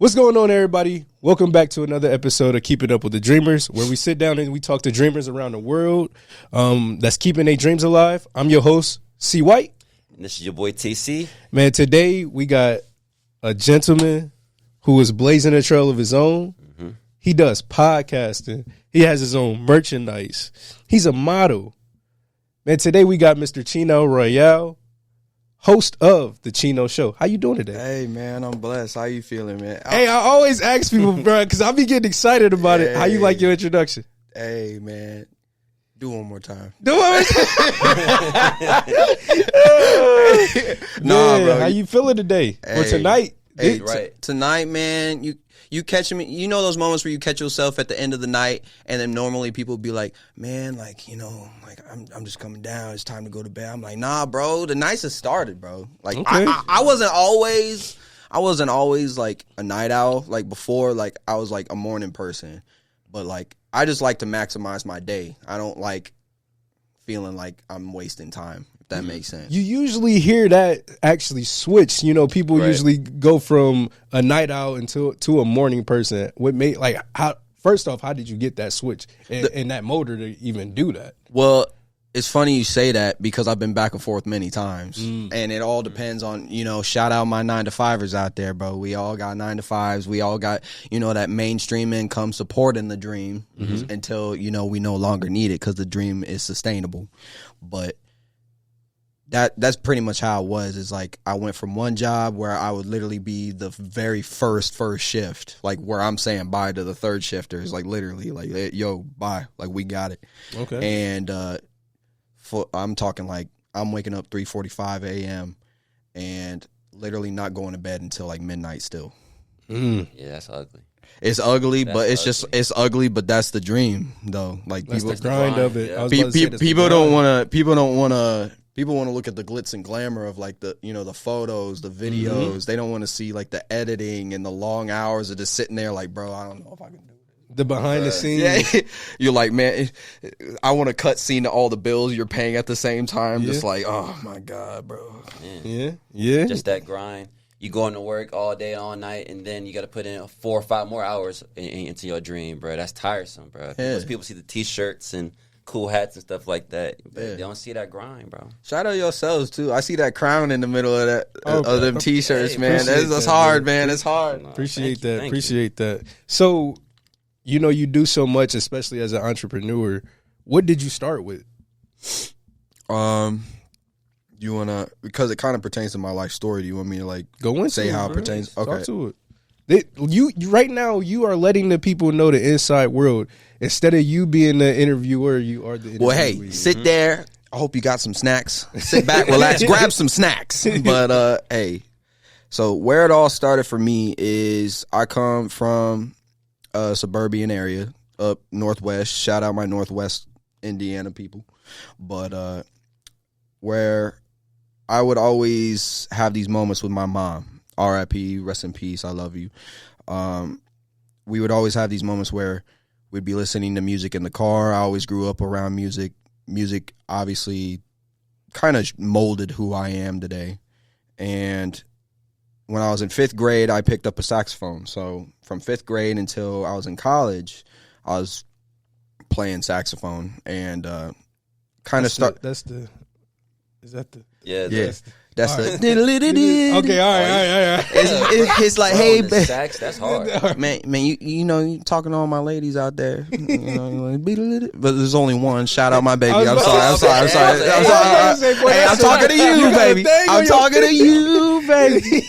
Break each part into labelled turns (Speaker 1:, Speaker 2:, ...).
Speaker 1: What's going on, everybody? Welcome back to another episode of Keeping Up with the Dreamers, where we sit down and we talk to dreamers around the world that's keeping their dreams alive. I'm your host, C.white.
Speaker 2: And this is your boy, TC.
Speaker 1: Man, today we got a gentleman who is blazing a trail of his own. Mm-hmm. He does podcasting. He has his own merchandise. He's a model. Man, today we got Mr. Cheno Royale, host of the Cheno Show. How you doing today?
Speaker 3: Hey, man, I'm blessed. How you feeling, man?
Speaker 1: Hey, I always ask people, bro, because I be getting excited about it. How you like your introduction?
Speaker 3: Hey, man, do one more time.
Speaker 1: Do it. Nah, bro. How you feeling today? Or tonight?
Speaker 3: Hey, tonight, man, you catch me. You know those moments where you catch yourself at the end of the night, and then normally people be like, man, like, you know, like I'm just coming down. It's time to go to bed. I'm like, nah, bro. The nights has started, bro. Like
Speaker 1: okay.
Speaker 3: I wasn't always like a night owl. Like before, like I was like a morning person, but like I just like to maximize my day. I don't like feeling like I'm wasting time. That makes sense.
Speaker 1: You usually hear that actually switch. You know, people usually go from a night owl to a morning person. What made first off, how did you get that switch and that motor to even do that?
Speaker 3: Well, it's funny you say that because I've been back and forth many times, and it all depends on, you know, shout out my 9-to-5ers out there, bro. We all got 9-to-5s. We all got, you know, that mainstream income supporting the dream until, you know, we no longer need it because the dream is sustainable. But that's pretty much how it was. Is like I went from one job where I would literally be the very first shift, like where I'm saying bye to the third shifters, like literally, like yo, bye, like we got it.
Speaker 1: Okay.
Speaker 3: And I'm talking like I'm waking up 3:45 a.m. and literally not going to bed until like midnight still.
Speaker 2: Yeah, that's ugly.
Speaker 3: It's ugly, but it's ugly, but that's the dream though. Like
Speaker 1: that's the grind of it.
Speaker 3: Yeah. People want to look at the glitz and glamour of like the, you know, the photos, the videos. They don't want to see like the editing and the long hours of just sitting there like, bro, I don't know if I can do it.
Speaker 1: The behind the scenes.
Speaker 3: Yeah. You're like, man, I want to cut scene to all the bills you're paying at the same time. Just like, oh my God, bro.
Speaker 1: Yeah.
Speaker 2: Just that grind. You going to work all day, all night, and then you got to put in 4 or 5 more hours into your dream, bro. That's tiresome, bro. Because people see the T-shirts and cool hats and stuff like that. But they don't see that grind, bro.
Speaker 3: Shout out yourselves too. I see that crown in the middle of that of them T-shirts, man. That's hard, man. It's hard.
Speaker 1: Appreciate that. So, you know, you do so much, especially as an entrepreneur. What did you start with?
Speaker 3: You wanna, because it kind of pertains to my life story. Do you want me to like
Speaker 1: go into
Speaker 3: say how it pertains? Okay.
Speaker 1: Talk to it. You right now you are letting the people know the inside world. Instead of you being the interviewer, you are the interviewer.
Speaker 3: Well, hey, sit there. I hope you got some snacks. Sit back, relax, grab some snacks. But, hey, so where it all started for me is I come from a suburban area up Northwest. Shout out my Northwest Indiana people. But where I would always have these moments with my mom. R.I.P., rest in peace, I love you. We would always have these moments where we'd be listening to music in the car. I always grew up around music. Music obviously kind of molded who I am today. And when I was in 5th grade, I picked up a saxophone. So from 5th grade until I was in college, I was playing saxophone and kind of start.
Speaker 1: Is that the?
Speaker 2: Yeah.
Speaker 3: That's
Speaker 1: all right.
Speaker 3: the
Speaker 1: okay. All right.
Speaker 3: It's like, hey,
Speaker 2: sax, that's hard.
Speaker 3: Man, you know, you talking to all my ladies out there, you know, but there's only one. Shout out my baby. I'm sorry. Hey, I'm talking to you, baby. I'm talking to you, baby.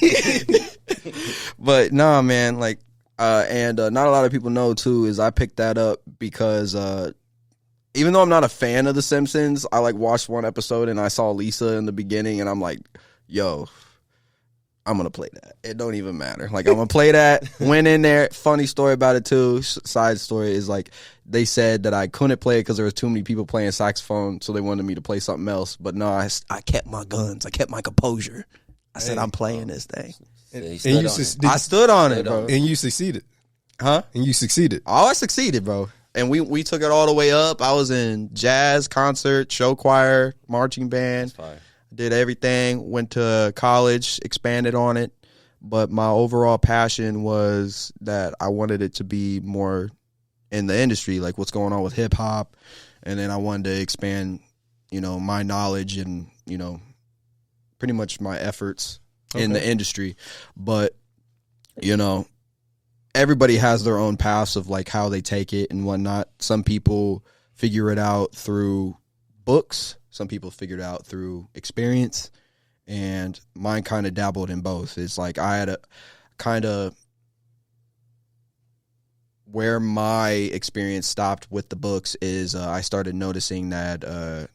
Speaker 3: But nah, man, like, and not a lot of people know too is I picked that up because even though I'm not a fan of The Simpsons, I like watched one episode and I saw Lisa in the beginning and I'm like, yo, I'm going to play that. It don't even matter. Like, I'm going to play that. Went in there. Funny story about it too. Side story is like they said that I couldn't play it because there was too many people playing saxophone, so they wanted me to play something else. But no, I kept my guns. I kept my composure. I said, I'm playing this thing. I stood on it, bro.
Speaker 1: And you succeeded.
Speaker 3: Huh?
Speaker 1: And you succeeded.
Speaker 3: Oh, I succeeded, bro. And we took it all the way up. I was in jazz, concert, show choir, marching band. Did everything. Went to college, expanded on it. But my overall passion was that I wanted it to be more in the industry, like what's going on with hip hop. And then I wanted to expand, my knowledge and, pretty much my efforts in the industry. But, everybody has their own paths of like how they take it and whatnot. Some people figure it out through books. Some people figure it out through experience. And mine kind of dabbled in both. It's like I had a kind of where my experience stopped with the books is I started noticing that, that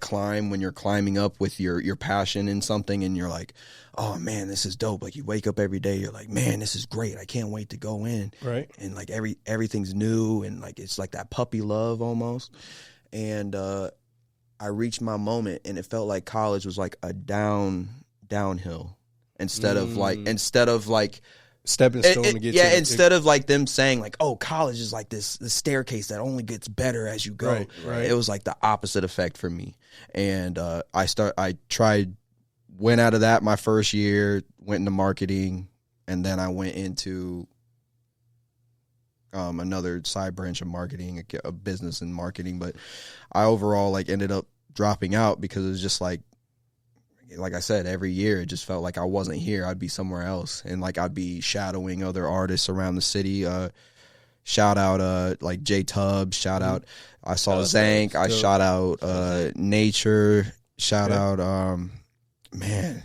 Speaker 3: climb when you're climbing up with your passion in something and you're like, oh man, this is dope. Like you wake up every day, you're like, man, this is great. I can't wait to go in.
Speaker 1: Right.
Speaker 3: And like everything's new and like it's like that puppy love almost. And I reached my moment and it felt like college was like a downhill instead of like
Speaker 1: stepping stone to get to
Speaker 3: instead of like them saying like, oh, college is like this staircase that only gets better as you go.
Speaker 1: Right.
Speaker 3: It was like the opposite effect for me. And went out of that my first year, went into marketing, and then I went into another side branch of marketing, a business and marketing. But I overall like ended up dropping out because it was just like I said, every year it just felt like I wasn't here. I'd be somewhere else, and like I'd be shadowing other artists around the city. Shout out like J Tubbs. Shout out. I saw Zank. I shout out Nature. Shout out. Man,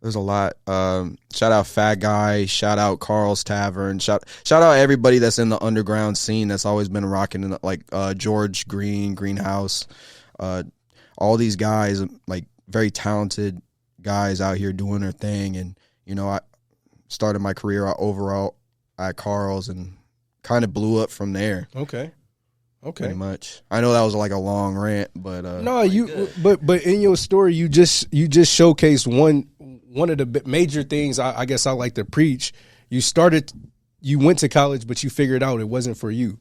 Speaker 3: there's a lot. Shout out Fat Guy. Shout out Carl's Tavern. Shout out everybody that's in the underground scene that's always been rocking in like George Greenhouse. All these guys, like very talented guys out here doing their thing. And, I started my career overall at Carl's and kind of blew up from there.
Speaker 1: Okay.
Speaker 3: Pretty much. I know that was like a long rant, but
Speaker 1: no, but in your story, you just showcased one of the major things I guess I like to preach. You went to college, but you figured out it wasn't for you.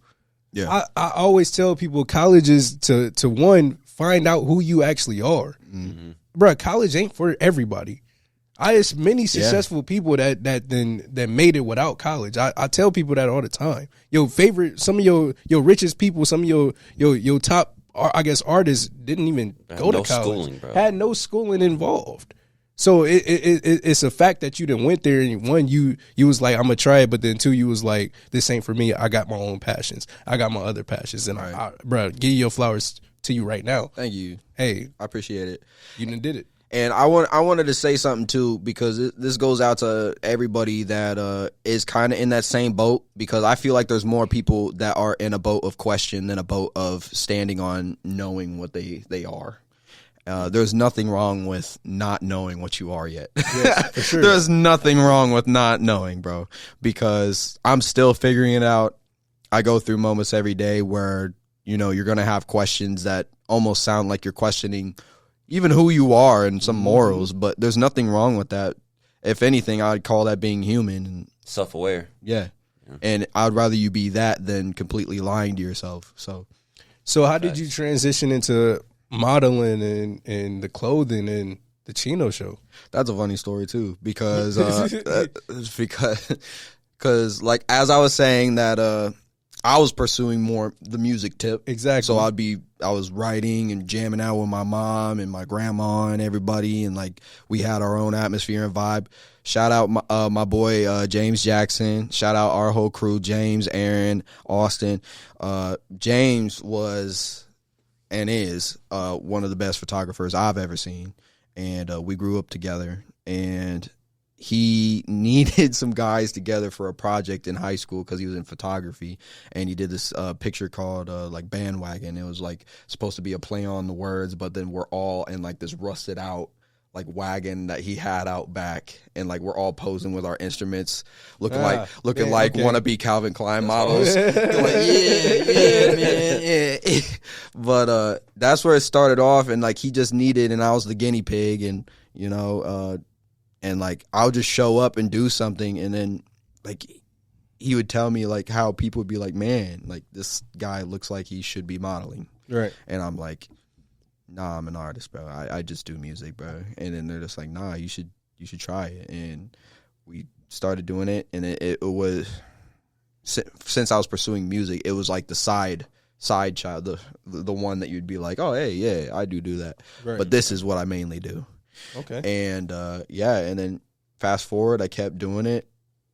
Speaker 3: Yeah.
Speaker 1: I always tell people college is to one, find out who you actually are.
Speaker 3: Mm-hmm.
Speaker 1: Bruh, college ain't for everybody. It's many successful people that made it without college. I tell people that all the time. Some of your richest people, some of your top, I guess, artists didn't even go to college.
Speaker 2: Schooling, bro.
Speaker 1: Had no schooling involved. So it's a fact that you done went there, and one, you was like, I'm gonna try it, but then two, you was like, this ain't for me. I got my own passions. I got my other passions, and bro, give your flowers to you right now.
Speaker 3: Thank you.
Speaker 1: Hey,
Speaker 3: I appreciate it.
Speaker 1: You done did it.
Speaker 3: And I wanted to say something too, because this goes out to everybody that is kind of in that same boat, because I feel like there's more people that are in a boat of question than a boat of standing on knowing what they are. There's nothing wrong with not knowing what you are yet.
Speaker 1: Yes, for sure.
Speaker 3: There's nothing wrong with not knowing, bro, because I'm still figuring it out. I go through moments every day where, you're going to have questions that almost sound like you're questioning even who you are and some morals, but there's nothing wrong with that. If anything, I'd call that being human and
Speaker 2: self-aware.
Speaker 3: Yeah. And I'd rather you be that than completely lying to yourself.
Speaker 1: So how did you transition into modeling and the clothing and the Cheno Show?
Speaker 3: That's a funny story too, because because like as I was saying that I was pursuing more the music tip.
Speaker 1: Exactly.
Speaker 3: So I was writing and jamming out with my mom and my grandma and everybody, and like we had our own atmosphere and vibe. Shout out my boy James Jackson. Shout out our whole crew: James, Aaron, Austin. James was and is one of the best photographers I've ever seen, and we grew up together. And he needed some guys together for a project in high school because he was in photography, and he did this picture called like Bandwagon. It was like supposed to be a play on the words, but then we're all in like this rusted out like wagon that he had out back, and like we're all posing with our instruments, looking like wannabe Calvin Klein models. Like, yeah, man, yeah. But that's where it started off, and like he just needed, and I was the guinea pig, and and like I'll just show up and do something, and then like he would tell me like how people would be like, man, like this guy looks like he should be modeling,
Speaker 1: right?
Speaker 3: And I'm like, nah, I'm an artist, bro. I just do music, bro. And then they're just like, nah, you should try it. And we started doing it, and it was, since I was pursuing music, it was like the side child, the one that you'd be like, oh, hey, yeah, I do that. Right. But this is what I mainly do.
Speaker 1: Okay.
Speaker 3: And and then fast forward, I kept doing it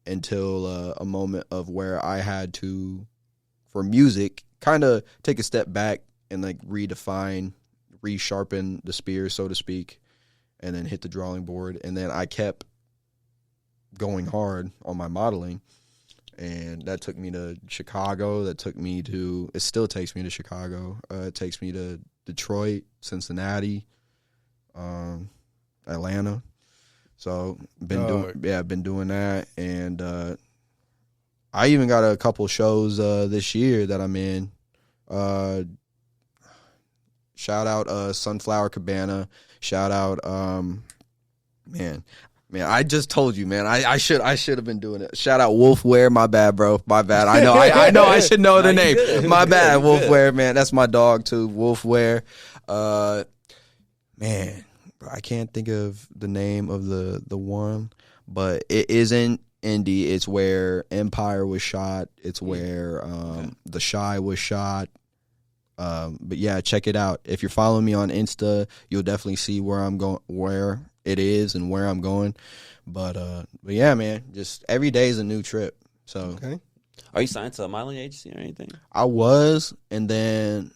Speaker 3: until a moment of where I had to, for music, kind of take a step back and like resharpen the spear, so to speak, and then hit the drawing board. And then I kept going hard on my modeling, and that took me to Chicago. It still takes me to Chicago. It takes me to Detroit, Cincinnati, Atlanta. So been doing that, and I even got a couple shows this year that I'm in. Shout out Sunflower Cabana. Shout out man, I just told you, man. I should have been doing it. Shout out Wolfwear. My bad, bro. My bad. I know I should know the name. My bad, Wolfwear, man. That's my dog too. Wolfwear. Man, I can't think of the name of the one, but it isn't Indy. It's where Empire was shot. It's where The Shy was shot. But yeah, check it out. If you're following me on Insta, you'll definitely see where I'm going, where it is, and where I'm going. But yeah, man, just every day is a new trip. So,
Speaker 1: okay.
Speaker 2: Are you signed to a modeling agency or anything?
Speaker 3: I was, and then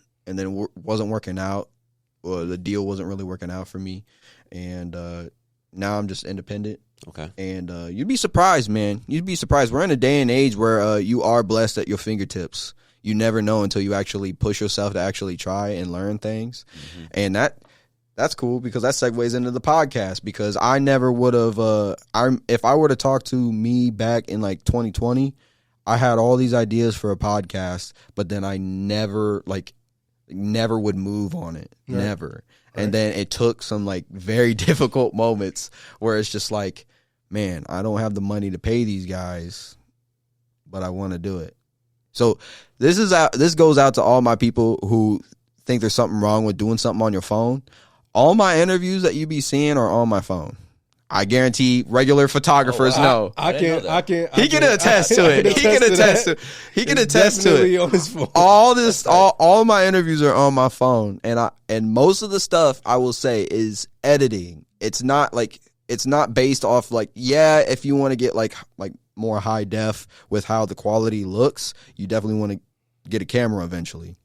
Speaker 3: wasn't working out. Well, the deal wasn't really working out for me, and now I'm just independent.
Speaker 2: Okay.
Speaker 3: And you'd be surprised, man. You'd be surprised. We're in a day and age where you are blessed at your fingertips. You never know until you actually push yourself to actually try and learn things. Mm-hmm. And that's cool, because that segues into the podcast, because I never would have, if I were to talk to me back in like 2020, I had all these ideas for a podcast, but then I never would move on it. Right. Never. Right. And then it took some like very difficult moments where it's just like, man, I don't have the money to pay these guys, but I want to do it. So this goes out to all my people who think there's something wrong with doing something on your phone. All my interviews that you be seeing are on my phone. I guarantee regular photographers know.
Speaker 1: I can.
Speaker 3: He can attest to it. He can attest to it. He can attest to it.
Speaker 1: On his phone.
Speaker 3: All my interviews are on my phone, and most of the stuff I will say is editing. It's not based off like, yeah, if you want to get like more high def with how the quality looks, you definitely want to get a camera eventually.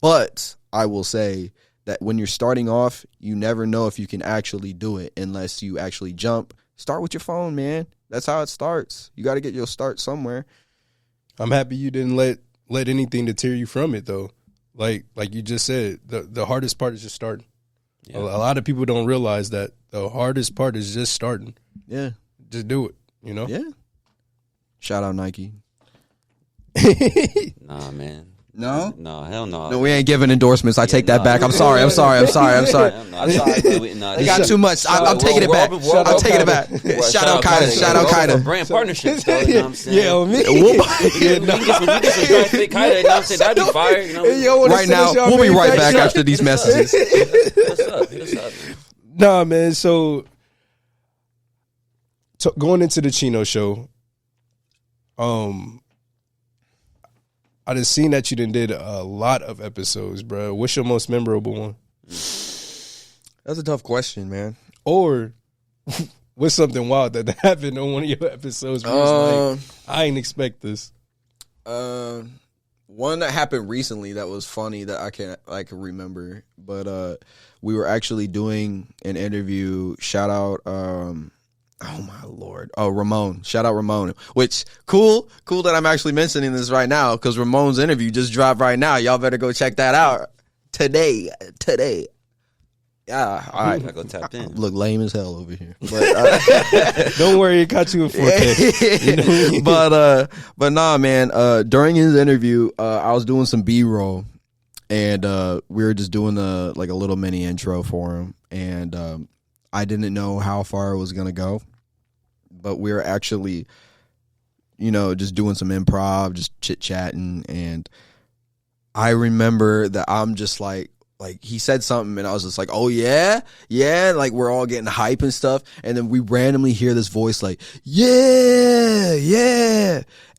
Speaker 3: But I will say that when you're starting off, you never know if you can actually do it unless you actually jump. Start with your phone, man. That's how it starts. You got to get your start somewhere.
Speaker 1: I'm happy you didn't let anything deter you from it, though. Like you just said, the hardest part is just starting. Yeah. A lot of people don't realize that the hardest part is just starting.
Speaker 3: Yeah.
Speaker 1: Just do it, you know?
Speaker 3: Yeah. Shout out Nike.
Speaker 2: Nah, man.
Speaker 3: No?
Speaker 2: No, hell no.
Speaker 3: No, we ain't giving endorsements. I take that back. I'm sorry.
Speaker 2: I'm sorry.
Speaker 3: They got too much. I'm taking it back. I'm taking it back. Shout out K.Y.D.A. Shout out K.Y.D.A.
Speaker 2: Brand partnerships, though, you know what I'm saying?
Speaker 1: Yeah, on me.
Speaker 2: We get some graphic K.Y.D.A, you know what I'm saying? That'd be fire, you know?
Speaker 3: Right now, we'll be right back after these messages.
Speaker 2: What's up?
Speaker 1: Nah, man. So going into the Cheno Show, I done seen that you done did a lot of episodes, bro. What's your most memorable one?
Speaker 3: That's a tough question, man.
Speaker 1: Or what's something wild that happened on one of your episodes? Like, I ain't expect this.
Speaker 3: One that happened recently that was funny that I can remember. But we were actually doing an interview. Shout out. Oh my Lord. Oh, Ramon. Shout out Ramon. Which cool that I'm actually mentioning this right now, because Ramon's interview just dropped right now. Y'all better go check that out today. Yeah, all right.
Speaker 2: I go tap in.
Speaker 3: Look lame as hell over here. But
Speaker 1: don't worry, it got you in 4K. You know what I mean?
Speaker 3: But nah, man. During his interview, I was doing some B-roll, and we were just doing a little mini intro for him, and I didn't know how far it was gonna go. But we were actually, just doing some improv, just chit-chatting. And I remember that I'm just like, like he said something and I was just like, oh yeah, like we're all getting hype and stuff, and then we randomly hear this voice like, yeah,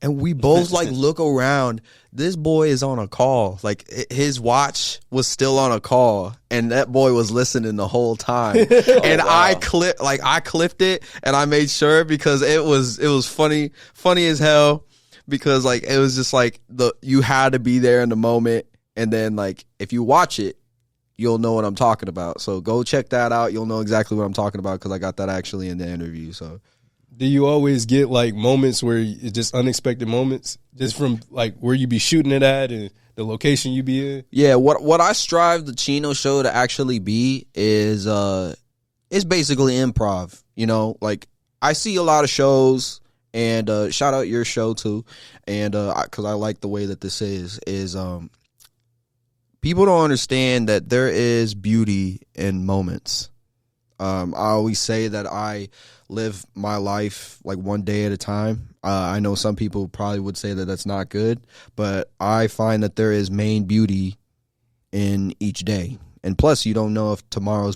Speaker 3: and we both like look around. This boy is on a call. Like his watch was still on a call, and that boy was listening the whole time. And wow. I clipped it, and I made sure because it was funny as hell. Because like it was just like you had to be there in the moment, and then like if you watch it, you'll know what I'm talking about. So go check that out. You'll know exactly what I'm talking about because I got that actually in the interview. So.
Speaker 1: Do you always get like moments where it's just unexpected moments, just from like where you be shooting it at and the location you be in?
Speaker 3: Yeah, what I strive the Cheno Show to actually be is it's basically improv. You know, like I see a lot of shows, and shout out your show too, and because I like the way that this is people don't understand that there is beauty in moments. I always say that I live my life like one day at a time. I know some people probably would say that that's not good, but I find that there is main beauty in each day. And plus, you don't know if tomorrow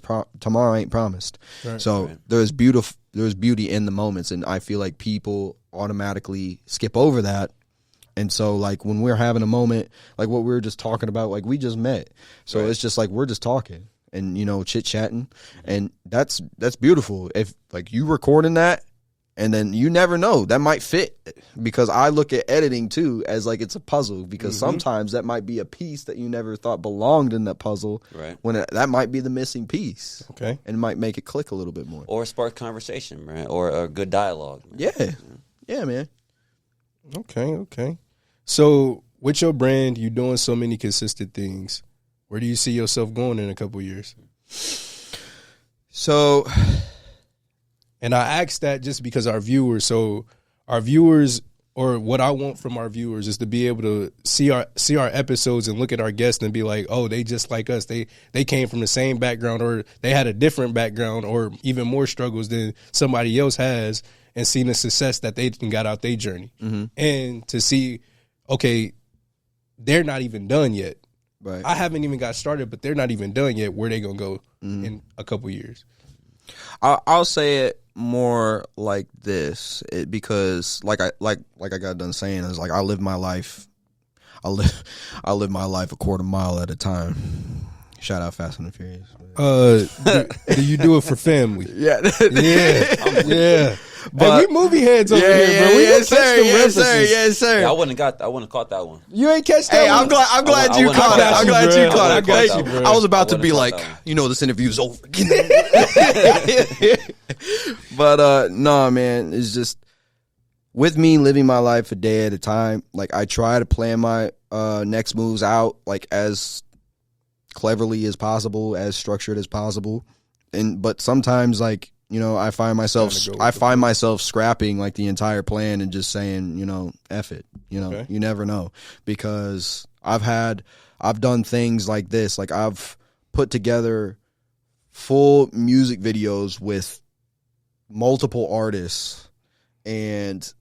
Speaker 3: ain't promised. Right, so right. There's beauty in the moments, and I feel like people automatically skip over that. And so, like when we're having a moment, like what we were just talking about, like we just met, so right. It's just like we're just talking. And, you know, chit-chatting, and that's beautiful. If, like, you recording that, and then you never know, that might fit, because I look at editing, too, as, like, it's a puzzle, because sometimes that might be a piece that you never thought belonged in that puzzle,
Speaker 2: right?
Speaker 3: When that might be the missing piece,
Speaker 1: okay,
Speaker 3: and it might make it click a little bit more.
Speaker 2: Or spark conversation, right? Or a good dialogue.
Speaker 3: Man. Yeah, man.
Speaker 1: Okay. So, with your brand, you're doing so many consistent things. Where do you see yourself going in a couple of years?
Speaker 3: So,
Speaker 1: and I asked that just because our viewers, or what I want from our viewers is to be able to see our episodes and look at our guests and be like, oh, they just like us. They came from the same background, or they had a different background, or even more struggles than somebody else has, and seen the success that they got out their journey. Mm-hmm. And to see, okay, they're not even done yet.
Speaker 3: Right.
Speaker 1: I haven't even got started, but they're not even done yet. Where they gonna go in a couple years?
Speaker 3: I'll say it more like this, because like I got done saying, is like I live my life a quarter mile at a time. Shout out Fast and the Furious.
Speaker 1: Do you do it for family?
Speaker 3: Yeah.
Speaker 1: But we movie heads over here, bro. We
Speaker 3: yes, sir.
Speaker 2: Yeah, I wouldn't have caught that one.
Speaker 1: You ain't catch that.
Speaker 3: Hey, I'm glad you caught it. I'm glad you caught it.
Speaker 1: Thank you, bro.
Speaker 3: I was about to be like, this interview's over. But no, man, it's just with me living my life a day at a time. Like I try to plan my next moves out like as cleverly as possible, as structured as possible, but sometimes like. I find myself scrapping like the entire plan and just saying, F it. Okay. You never know, because I've done things like this. Like I've put together full music videos with multiple artists, and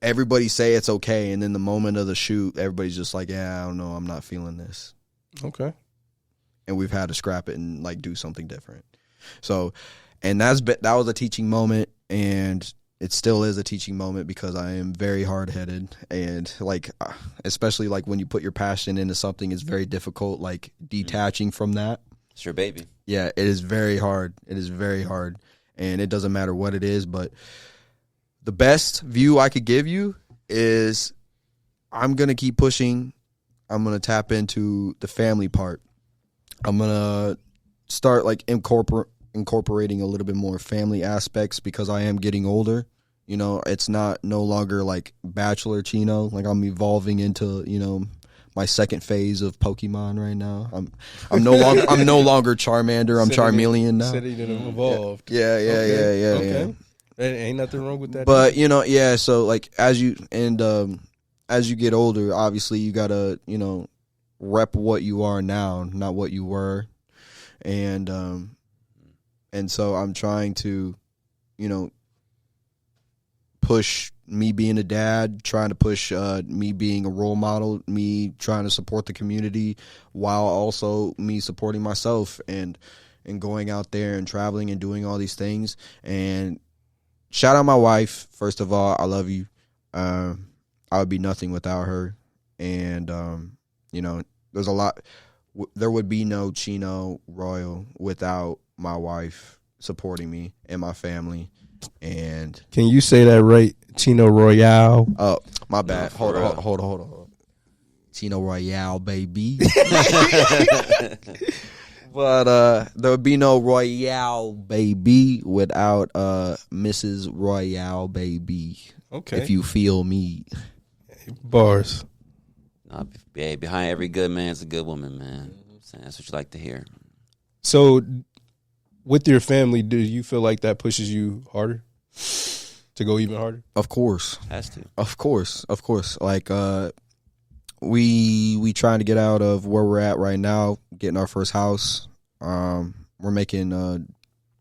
Speaker 3: everybody say it's okay. And then the moment of the shoot, everybody's just like, yeah, I don't know. I'm not feeling this.
Speaker 1: Okay.
Speaker 3: And we've had to scrap it and like do something different. So, and that was a teaching moment, and it still is a teaching moment, because I am very hard-headed, and like, especially like when you put your passion into something, it's very difficult, like detaching from that.
Speaker 2: It's your baby.
Speaker 3: Yeah, it is very hard. It is very hard, and it doesn't matter what it is, but the best view I could give you is I'm going to keep pushing. I'm going to tap into the family part. I'm going to start like incorporating a little bit more family aspects, because I am getting older. It's no longer like Bachelor Cheno. Like I'm evolving into, my second phase of Pokemon right now. I'm no longer Charmander. I'm Charmeleon now.
Speaker 1: Said he didn't evolved.
Speaker 3: Yeah.
Speaker 1: Okay. Ain't nothing wrong with that.
Speaker 3: But yeah. So like as you get older, obviously you gotta rep what you are now, not what you were, and so I'm trying to push me being a dad, trying to push me being a role model, me trying to support the community while also me supporting myself and going out there and traveling and doing all these things. And shout out my wife. First of all, I love you. I would be nothing without her. And, there's a lot. There would be no Cheno Royal without my wife supporting me and my family. And
Speaker 1: can you say that right? Cheno Royale.
Speaker 3: Oh, my bad. Hold on. Cheno Royale, baby. But there would be no Royale, baby, without Mrs. Royale, baby.
Speaker 1: Okay.
Speaker 3: If you feel me.
Speaker 1: Bars.
Speaker 2: Nah, behind every good man is a good woman, man. That's what you like to hear.
Speaker 1: So, with your family, do you feel like that pushes you harder to go even harder?
Speaker 3: Of course.
Speaker 2: Has to.
Speaker 3: Of course. Like, we trying to get out of where we're at right now, getting our first house. We're making,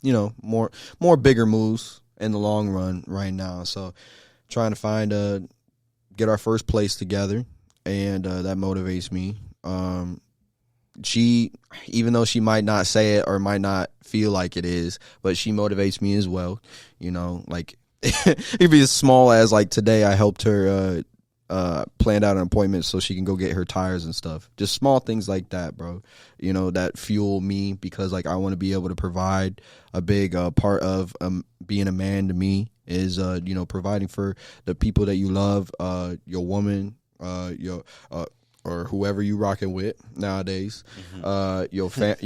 Speaker 3: more bigger moves in the long run right now. So, trying to get our first place together, and that motivates me. She, even though she might not say it or might not feel like it is, but she motivates me as well. Like it could be as small as like today I helped her planned out an appointment so she can go get her tires and stuff. Just small things like that, bro. That fuel me, because like I want to be able to provide. A big part of being a man to me is providing for the people that you love, your woman, your or whoever you rocking with nowadays. Your hey,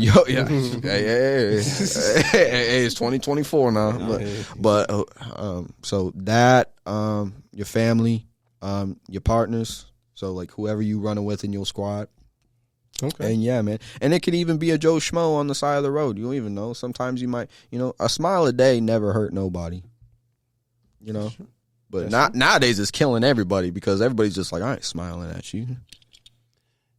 Speaker 3: it's 2024 now. But so that your family, your partners, so like whoever you running with in your squad. Okay. And yeah, man. And it could even be a Joe Schmo on the side of the road. You don't even know. Sometimes you might, a smile a day never hurt nobody. But nowadays it's killing everybody, because everybody's just like, I ain't smiling at you.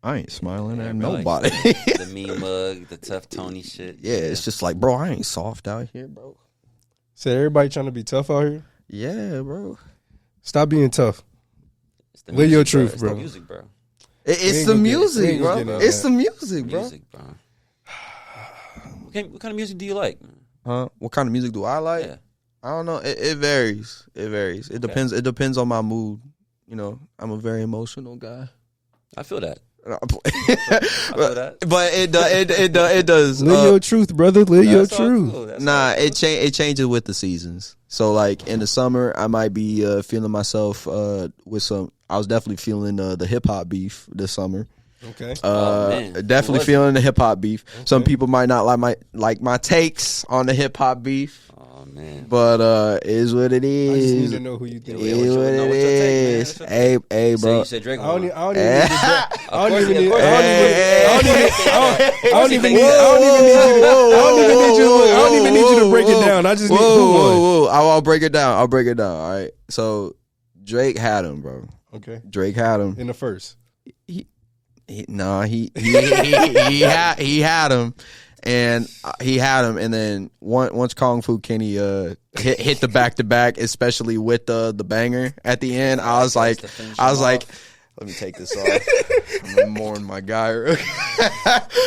Speaker 3: I ain't smiling at nobody.
Speaker 2: Like the mean mug, the tough Tony shit.
Speaker 3: Yeah, it's just like, bro, I ain't soft out here, bro.
Speaker 1: So everybody trying to be tough out here?
Speaker 3: Yeah, bro.
Speaker 1: Stop being tough.
Speaker 2: Live
Speaker 1: your truth,
Speaker 2: bro.
Speaker 1: bro.
Speaker 2: It's the music, bro.
Speaker 3: It's the music, bro. It's the music, bro.
Speaker 2: What kind of music do you like?
Speaker 3: What kind of music do I like?
Speaker 2: Yeah.
Speaker 3: I don't know. It varies. It varies. It depends. It depends on my mood. I'm a very emotional guy.
Speaker 2: I feel that.
Speaker 3: But it does.
Speaker 1: Live your truth, brother. Live your truth.
Speaker 2: Cool.
Speaker 3: It changes with the seasons. So like in the summer, I might be feeling myself with some. I was definitely feeling the hip hop beef this summer.
Speaker 1: Okay.
Speaker 3: Definitely feeling the hip hop beef. Okay. Some people might not like my takes on the hip hop beef.
Speaker 2: Oh man.
Speaker 3: But is what it is.
Speaker 1: I just need to know who you think.
Speaker 3: Is what it is. Hey, bro.
Speaker 2: So you said Drake.
Speaker 1: I don't even need you to break it down. I just need
Speaker 3: whoa. I'll break it down. All right. So Drake had him, bro.
Speaker 1: Okay.
Speaker 3: Drake had him
Speaker 1: in the first.
Speaker 3: He had him, and then once Kung Fu Kenny hit the back to back, especially with the banger at the end, I was like, let me take this off. I'm gonna mourn my guy.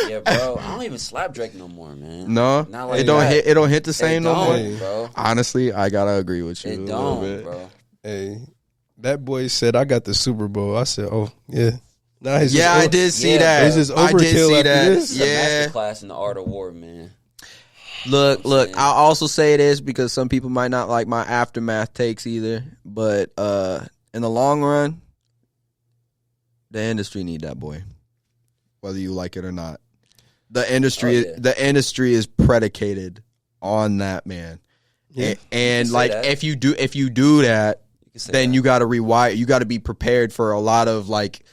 Speaker 2: Yeah, bro. I don't even slap Drake no more, man.
Speaker 3: No,
Speaker 2: not like
Speaker 3: it don't hit the same no more.
Speaker 2: Bro.
Speaker 3: Honestly, I gotta agree with you.
Speaker 2: It don't, bro.
Speaker 1: Hey, that boy said I got the Super Bowl. I said, oh yeah. Nah,
Speaker 3: I did see that.
Speaker 1: It's just overkill after this.
Speaker 2: It's a masterclass in the art of war, man.
Speaker 3: Look, I'll also say this because some people might not like my aftermath takes either. But in the long run, the industry need that boy, whether you like it or not. The industry is predicated on that man. Yeah. And like that. if you do that, then you got to rewire. You got to be prepared for a lot of like,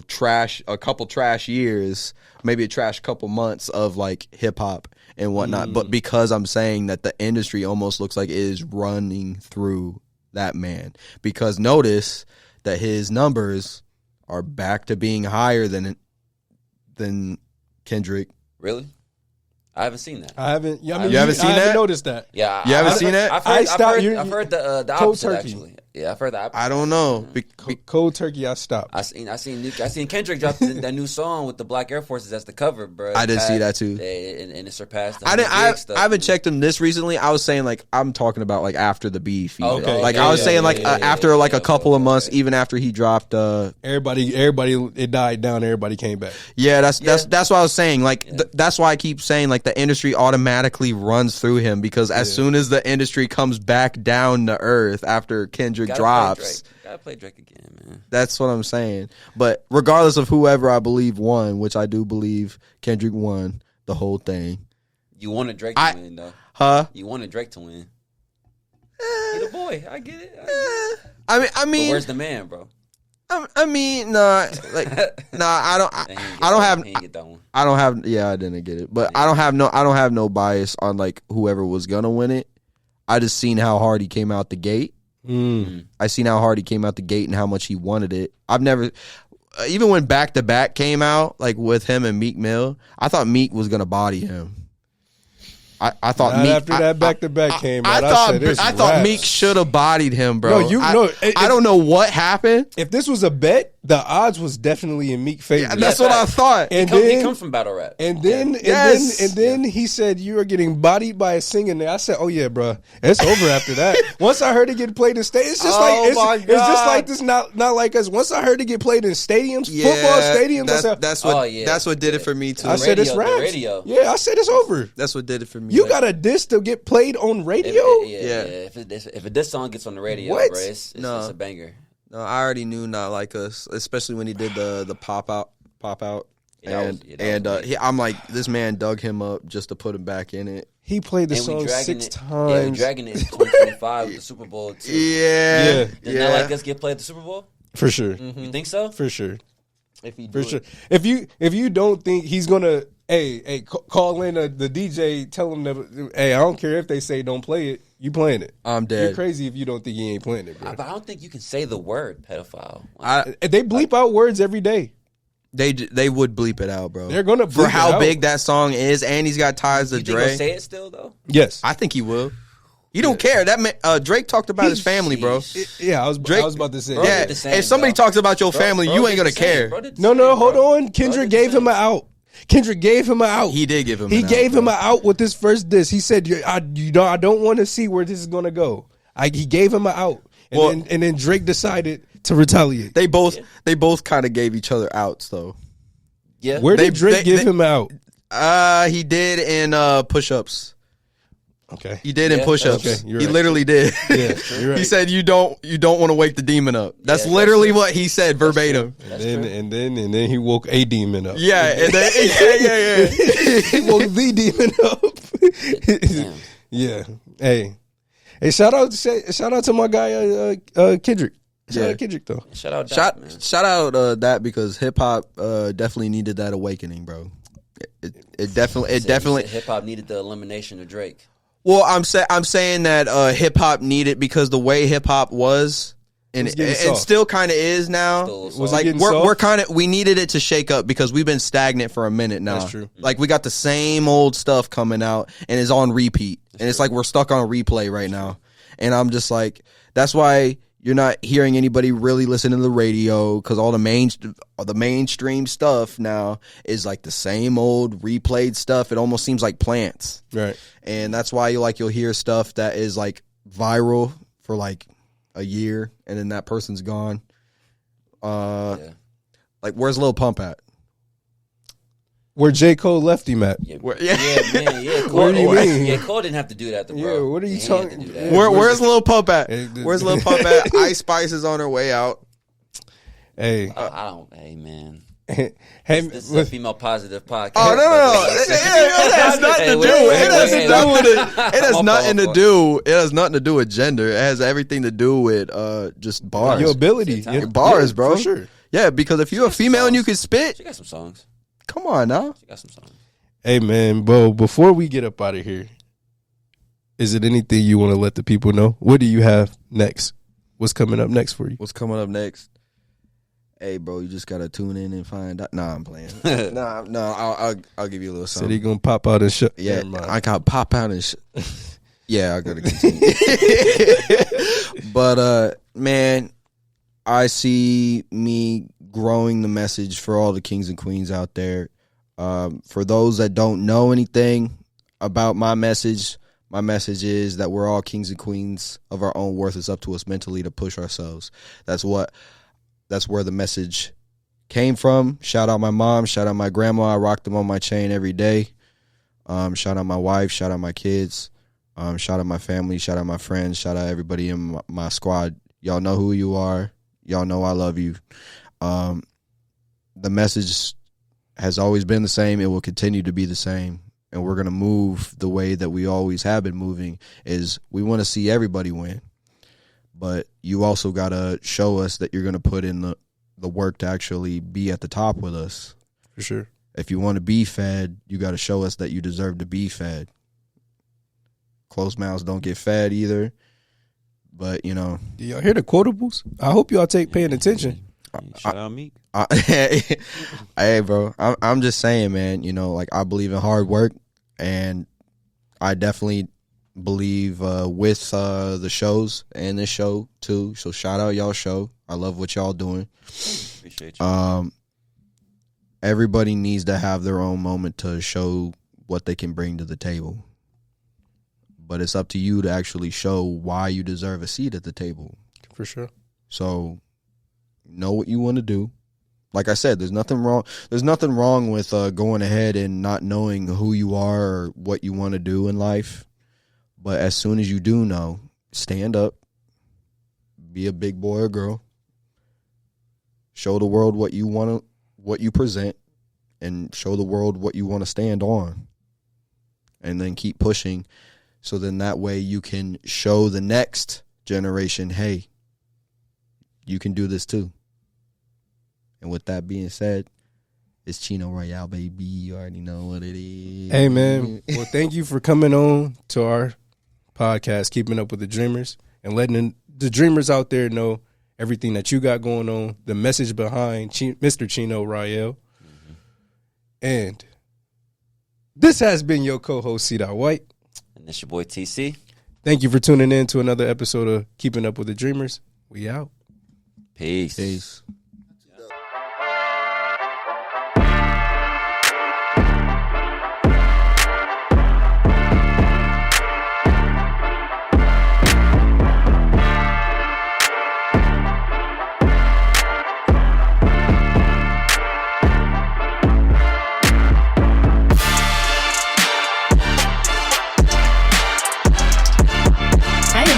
Speaker 3: trash, a couple trash years, maybe a trash couple months of like hip hop and whatnot. But because I'm saying that the industry almost looks like it is running through that man, because notice that his numbers are back to being higher than Kendrick.
Speaker 2: Really? I haven't seen that.
Speaker 1: I haven't.
Speaker 3: You haven't seen that?
Speaker 1: Noticed that.
Speaker 2: Yeah,
Speaker 3: you haven't seen that.
Speaker 2: I've heard the opposite actually. Yeah, I've heard that.
Speaker 3: I don't know.
Speaker 1: Cold turkey, I stopped.
Speaker 2: I seen Kendrick drop that new song with the Black Air Forces as the cover, bro.
Speaker 3: I did see that too,
Speaker 2: and it surpassed.
Speaker 3: I haven't checked him this recently. I was saying like I'm talking about like after the beef.
Speaker 1: Okay.
Speaker 3: Like I was saying like after like a couple of months, even after he dropped.
Speaker 1: Everybody, it died down. Everybody came back.
Speaker 3: Yeah, that's what I was saying. Like that's why I keep saying like the industry automatically runs through him because as soon as the industry comes back down to earth after Kendrick drops.
Speaker 2: Gotta play Drake again, man.
Speaker 3: That's what I'm saying. But regardless of whoever I believe won, which I do believe Kendrick won the whole thing.
Speaker 2: You wanted Drake to win, though.
Speaker 3: Huh?
Speaker 2: You wanted Drake to win. He the boy. I get it.
Speaker 3: I mean,
Speaker 2: but where's the man, bro?
Speaker 3: I mean, nah, like, nah. I don't have. I don't have. Yeah, I didn't get it, but I don't have no bias on like whoever was gonna win it. I just seen how hard he came out the gate. I seen how hard he came out the gate and how much he wanted it. I've never, even when Back to Back came out, like with him and Meek Mill, I thought Meek was gonna body him. I thought Meek
Speaker 1: after that Back to Back came out.
Speaker 3: I thought Meek should have bodied him, bro. I don't know what happened.
Speaker 1: If this was a bet, the odds was definitely in Meek favor.
Speaker 3: Yeah, that's what I thought.
Speaker 1: And
Speaker 2: he comes from battle rap.
Speaker 1: And then he said you are getting bodied by a singer. And I said, oh yeah, bro, it's over after that. Once I heard it get played in stadiums, it's just it's just like this. Not like us. Once I heard it get played in stadiums, football stadiums,
Speaker 3: that's what did it for me too.
Speaker 1: I said it's raps. Yeah, I said it's over.
Speaker 3: That's what did it for me.
Speaker 1: You got a diss to get played on radio?
Speaker 2: If this song gets on the radio, bro, it's a banger.
Speaker 3: No, I already knew Not Like Us, especially when he did the pop out, I'm like, this man dug him up just to put him back in it.
Speaker 1: He played the song 6 times.
Speaker 2: Yeah, dragging it in 2025 with the Super Bowl too.
Speaker 3: Yeah.
Speaker 2: Did Not Like Us get played at the Super Bowl?
Speaker 1: For sure.
Speaker 2: Mm-hmm. You think so?
Speaker 1: For sure.
Speaker 2: Sure.
Speaker 1: If you don't think he's gonna, call in the DJ, tell him that, I don't care if they say don't play it, you playing it.
Speaker 3: I'm dead.
Speaker 1: You're crazy if you don't think he ain't playing it, bro.
Speaker 2: But I don't think you can say the word pedophile.
Speaker 1: They bleep out words every day.
Speaker 3: They would bleep it out, bro.
Speaker 1: They're gonna bleep
Speaker 3: for how
Speaker 1: it out.
Speaker 3: big that song is, and he's got ties to
Speaker 2: you
Speaker 3: Dre.
Speaker 2: Think he'll say it still though?
Speaker 1: Yes,
Speaker 3: I think he will. He don't care. That man, Drake talked about his family, bro.
Speaker 1: I was about to say.
Speaker 2: Bro,
Speaker 3: yeah, if somebody talks about your family, you ain't gonna care.
Speaker 1: No, hold on. Kendrick gave him an out. Kendrick gave him an out.
Speaker 3: He did give him.
Speaker 1: He gave him an out with this first diss. He said, I don't want to see where this is gonna go. He gave him an out, and then Drake decided to retaliate.
Speaker 3: They both kind of gave each other outs, though.
Speaker 2: Yeah.
Speaker 1: Where did Drake give him out?
Speaker 3: He did in push-ups.
Speaker 1: Okay.
Speaker 3: He did in push-ups.
Speaker 1: Okay,
Speaker 3: he literally did.
Speaker 1: Yeah, you're right.
Speaker 3: He said you don't want to wake the demon up. That's literally what he said verbatim.
Speaker 1: And then he woke a demon up.
Speaker 3: Yeah, and then
Speaker 1: he woke the demon up. Yeah. Hey, shout out to my guy Kendrick. Shout out Kendrick though.
Speaker 2: Shout out
Speaker 3: that because hip hop definitely needed that awakening, bro. It definitely
Speaker 2: hip hop needed the elimination of Drake.
Speaker 3: Well, I'm saying that hip hop needed because the way hip hop was and still kind of is now.
Speaker 1: Was
Speaker 3: like we needed it to shake up because we've been stagnant for a minute now.
Speaker 1: That's true.
Speaker 3: Like we got the same old stuff coming out and it's on repeat. It's like we're stuck on a replay right now. And I'm just like, that's why you're not hearing anybody really listen to the radio because all the mainstream stuff now is like the same old replayed stuff. It almost seems like plants,
Speaker 1: right? And
Speaker 3: that's why you'll hear stuff that is like viral for like a year and then that person's gone. Like where's Lil Pump at?
Speaker 1: Where J. Cole left him at?
Speaker 2: Yeah. Cole, what do you mean? Yeah, Cole didn't have to do that, bro.
Speaker 1: Yeah, what are you talking?
Speaker 3: Where's Lil Pump at? Where's Lil Pump at? Ice Spice is on her way out.
Speaker 2: Hey, Hey, man.
Speaker 1: Hey,
Speaker 2: this is a female positive podcast.
Speaker 3: Oh no! It has nothing to do. It has nothing to do with gender. It has everything to do with just bars.
Speaker 1: Your ability,
Speaker 3: bars, bro.
Speaker 1: For sure.
Speaker 3: Yeah, because if you're a female and you can spit,
Speaker 2: she got some songs.
Speaker 3: Come on now.
Speaker 2: She got some songs.
Speaker 1: Hey man, bro. Before we get up out of here, is it anything you want to let the people know? What do you have next? What's coming up next for you?
Speaker 3: What's coming up next? Hey, bro, you just gotta tune in and find out. Nah, I'm playing. I'll give you a little something.
Speaker 1: Said he gonna pop out and shut.
Speaker 3: Yeah, I got pop out and yeah, I gotta continue. But Man, I see me growing the message for all the kings and queens out there. For those that don't know anything about my message is that we're all kings and queens of our own worth. It's up to us mentally to push ourselves. That's where the message came from. Shout out my mom, shout out my grandma. I rock them on my chain every day. Shout out my wife, shout out my kids, shout out my family, shout out my friends, shout out everybody in my squad. Y'all know who you are. Y'all know I love you. The message has always been the same. It will continue to be the same. And we're going to move the way that we always have been moving, is we want to see everybody win. But you also got to show us that you're going to put in the work to actually be at the top with us.
Speaker 1: For sure.
Speaker 3: If you want to be fed, you got to show us that you deserve to be fed. Closed mouths don't get fed either. But, you know.
Speaker 1: Do y'all hear the quotables? I hope y'all paying attention.
Speaker 2: Shout out Meek.
Speaker 3: Hey, bro, I'm just saying, man, you know, like, I believe in hard work, and I definitely believe with the shows and this show, too. So shout out y'all show. I love what y'all doing.
Speaker 2: Appreciate you.
Speaker 3: Everybody needs to have their own moment to show what they can bring to the table. But it's up to you to actually show why you deserve a seat at the table.
Speaker 1: For sure.
Speaker 3: So know what you want to do. Like I said, there's nothing wrong. There's nothing wrong with going ahead and not knowing who you are or what you want to do in life. But as soon as you do know, stand up, be a big boy or girl, show the world what you want to, what you present, and show the world what you want to stand on, and then keep pushing. So then that way you can show the next generation, hey, you can do this too. And with that being said, it's Cheno Royale, baby. You already know what it is.
Speaker 1: Hey, man. Well, thank you for coming on to our podcast, Keeping Up with the Dreamers, and letting the dreamers out there know everything that you got going on, the message behind Mr. Cheno Royale. Mm-hmm. And this has been your co-host, C.White.
Speaker 2: And it's your boy, TC.
Speaker 1: Thank you for tuning in to another episode of Keeping Up with the Dreamers. We out.
Speaker 2: Peace.
Speaker 3: Peace.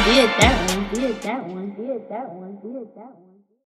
Speaker 4: Did that one, did that one, did that one, did that one.